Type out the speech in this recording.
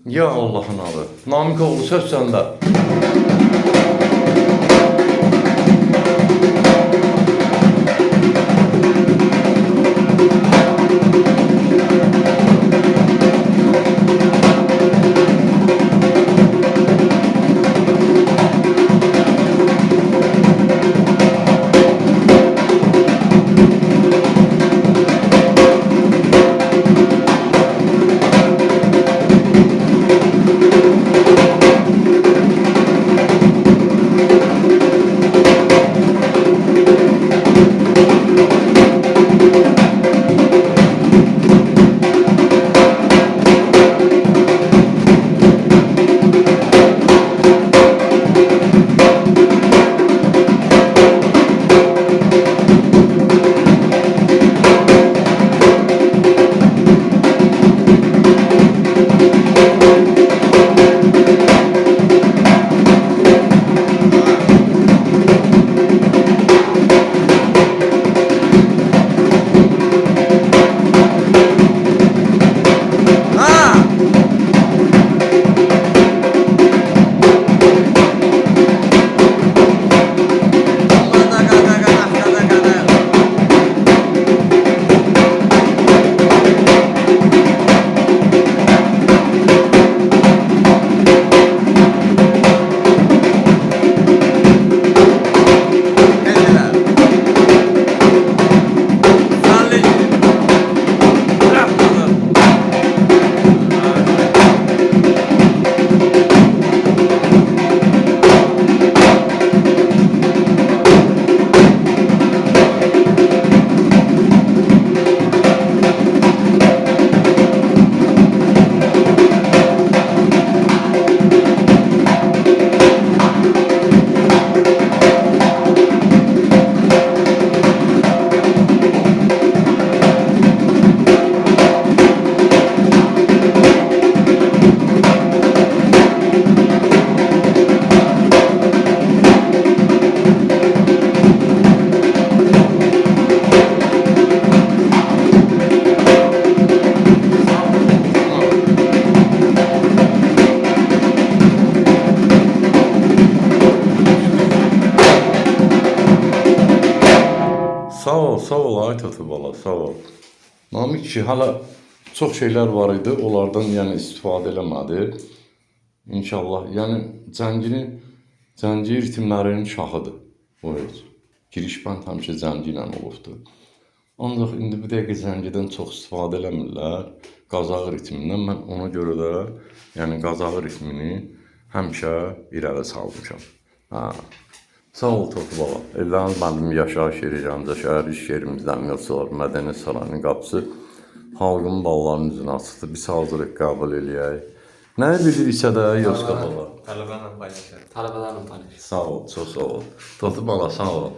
Ya Allah'ın adı. Namikoğlu söz səndə. Sağ ol ay Tatu bala, sağ ol. Namik ki, hala çox şeylər var idi, onlardan yəni istifadə eləmədi. İnşallah, yəni Cəngir ritmlərinin şahıdır o heç. Giriş bənd həmişə Cəngi ilə olubdur. Ancaq indi bir dəqiqə Cəngidən çox istifadə eləmirlər, Qazağı ritmindən. Mən ona görə də yəni Qazağı ritmini həmişə irəli salmışam. Ha. Sağ ol Tofu baba. Ellərin müəllim yaşayış yeri Gəncə şəhəri iş yerimizdən Milçolar Mədəniyyət Sarayının qapısı xalqın ballarının üzünə açıqdır. Biz hazırıq qəbul eləyək. Nəyi biliriksə də Yoska baba. Tələbələrlə paylaşır. Tələbələrlə paylaş. Sağ ol, çox sağ ol. Tofu bala sağ ol.